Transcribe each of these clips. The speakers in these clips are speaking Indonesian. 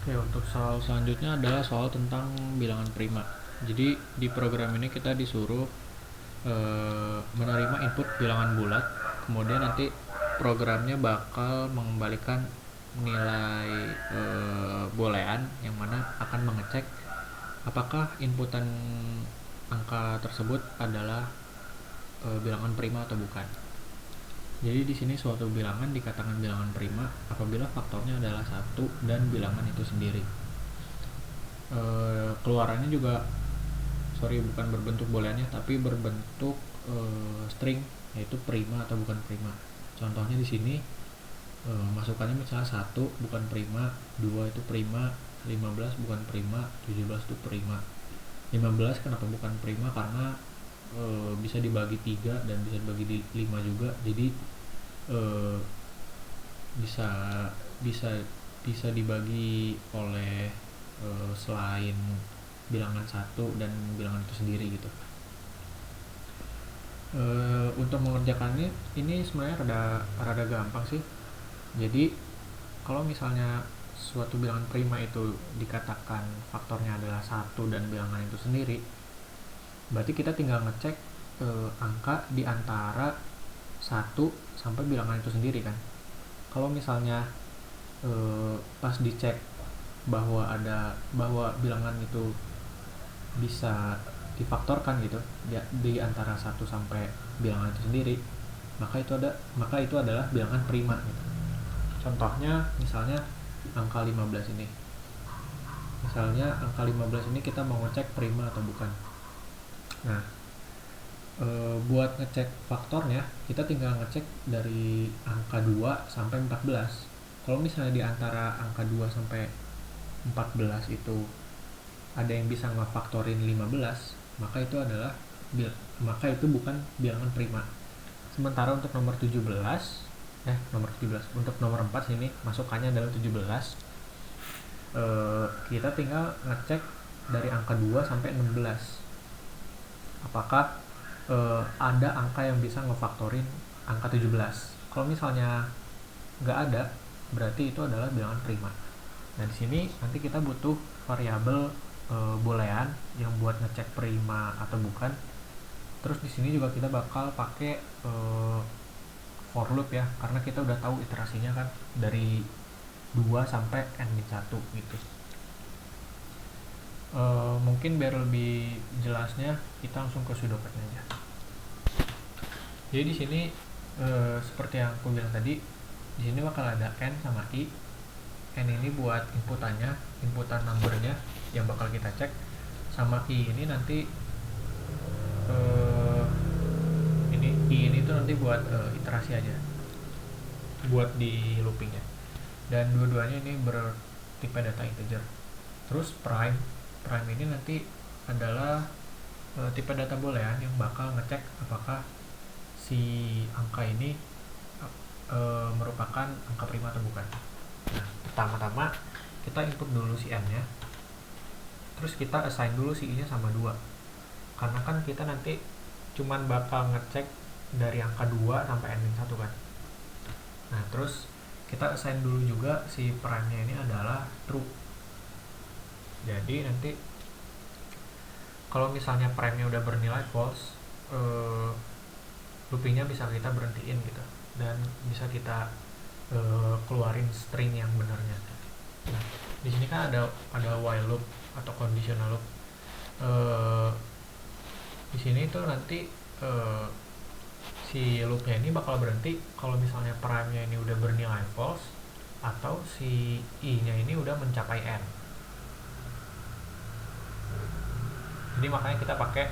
Oke, untuk soal selanjutnya adalah soal tentang bilangan prima. Jadi di program ini kita disuruh menerima input bilangan bulat, kemudian nanti programnya bakal mengembalikan nilai boolean yang mana akan mengecek apakah inputan angka tersebut adalah bilangan prima atau bukan. Jadi di sini suatu bilangan dikatakan bilangan prima apabila faktornya adalah satu dan bilangan itu sendiri. Keluarannya juga bukan berbentuk booleannya tapi berbentuk string, yaitu prima atau bukan prima. Contohnya di sini masukannya misalnya 1 bukan prima, 2 itu prima, 15 bukan prima, 17 itu prima. 15 kenapa bukan prima? Karena bisa dibagi 3 dan bisa dibagi 5 juga, jadi bisa bisa bisa dibagi oleh selain bilangan satu dan bilangan itu sendiri gitu. Untuk mengerjakannya ini sebenarnya rada gampang sih. Jadi kalau misalnya suatu bilangan prima itu dikatakan faktornya adalah satu dan bilangan itu sendiri, berarti kita tinggal ngecek angka di antara 1 sampai bilangan itu sendiri kan. Kalau misalnya pas dicek bahwa bilangan itu bisa difaktorkan gitu di antara 1 sampai bilangan itu sendiri, maka itu adalah bilangan prima gitu. Contohnya misalnya angka 15 ini. Misalnya angka 15 ini kita mau ngecek prima atau bukan. Nah, buat ngecek faktornya kita tinggal ngecek dari angka 2 sampai 14. Kalau misalnya di antara angka 2 sampai 14 itu ada yang bisa ngefaktorin 15, maka itu bukan bilangan prima. Sementara untuk nomor 17, untuk nomor 4 sini masukannya adalah 17. Kita tinggal ngecek dari angka 2 sampai 16. Apakah ada angka yang bisa ngefaktorin angka 17? Kalau misalnya nggak ada, berarti itu adalah bilangan prima. Nah, di sini nanti kita butuh variabel boolean yang buat ngecek prima atau bukan. Terus di sini juga kita bakal pakai for loop ya, karena kita udah tahu iterasinya kan dari 2 sampai n-1 gitu. Mungkin biar lebih jelasnya kita langsung ke pseudocode aja. Jadi di sini seperti yang aku bilang tadi, di sini bakal ada n sama i. N ini buat inputan numbernya yang bakal kita cek, sama i ini nanti ini tuh nanti buat iterasi aja, buat di loopingnya. Dan dua-duanya ini bertipe data integer. Terus prime ini nanti adalah tipe data boolean yang bakal ngecek apakah si angka ini merupakan angka prima atau bukan. Nah, pertama-tama kita input dulu si n nya, terus kita assign dulu si i nya sama 2, karena kan kita nanti cuman bakal ngecek dari angka 2 sampai n-1 kan. Nah, terus kita assign dulu juga si prime nya ini adalah true. Jadi nanti kalau misalnya prime nya udah bernilai false, loopingnya bisa kita berhentiin gitu, dan bisa kita keluarin string yang benarnya. Nah, di sini kan ada while loop atau conditional loop. Di sini tuh nanti si loopnya ini bakal berhenti kalau misalnya prime-nya ini udah bernilai false atau si i-nya ini udah mencapai n. Jadi makanya kita pakai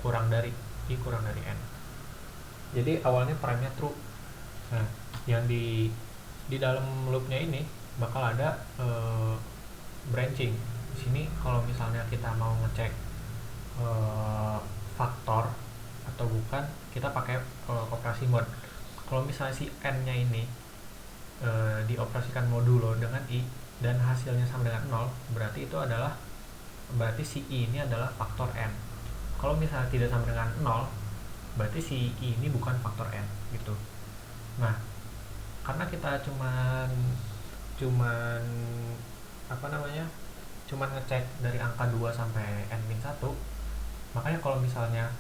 kurang dari n. Jadi awalnya prime-nya true. Nah, yang di dalam loopnya ini bakal ada branching. Di sini kalau misalnya kita mau ngecek faktor atau bukan, kita pakai operasi mod. Kalau misalnya si n-nya ini dioperasikan modulo dengan i dan hasilnya sama dengan 0, berarti si i ini adalah faktor n. Kalau misalnya tidak sama dengan 0, berarti si i ini bukan faktor n gitu. Nah, karena kita cuman apa namanya, cuman ngecek dari angka 2 sampai n-1. Makanya kalau misalnya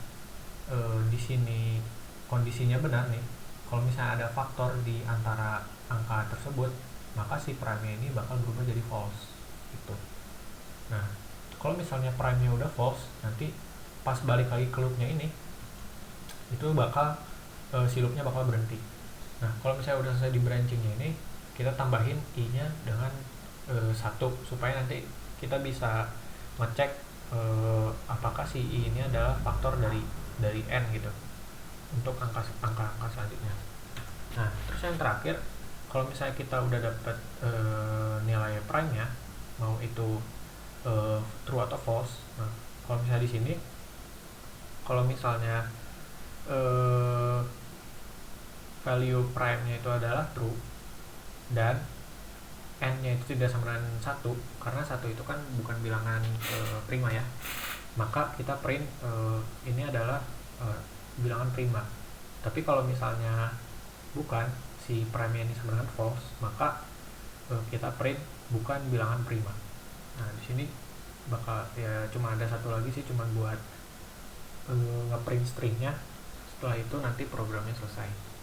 di sini kondisinya benar nih, kalau misalnya ada faktor di antara angka tersebut, maka si prime ini bakal berubah jadi false gitu. Nah, kalau misalnya prime-nya udah false, nanti pas balik lagi ke loop-nya ini, itu bakal si loop-nya bakal berhenti. Nah, kalau misalnya udah selesai di branching-nya ini, kita tambahin i-nya dengan 1 supaya nanti kita bisa ngecek apakah si i ini adalah faktor dari n gitu untuk angka selanjutnya. Nah, terus yang terakhir, kalau misalnya kita udah dapat nilai prime-nya, mau itu true atau false. Nah, kalau misalnya di sini, kalau misalnya eh, value prime-nya itu adalah true dan n-nya itu tidak sama dengan 1, karena 1 itu kan bukan bilangan prima ya, maka kita print ini adalah bilangan prima. Tapi kalau misalnya bukan, si prime ini sama dengan false, maka kita print bukan bilangan prima. Nah, di sini bakal ya cuma ada satu lagi sih, cuma buat ngeprint stringnya. Setelah itu nanti programnya selesai.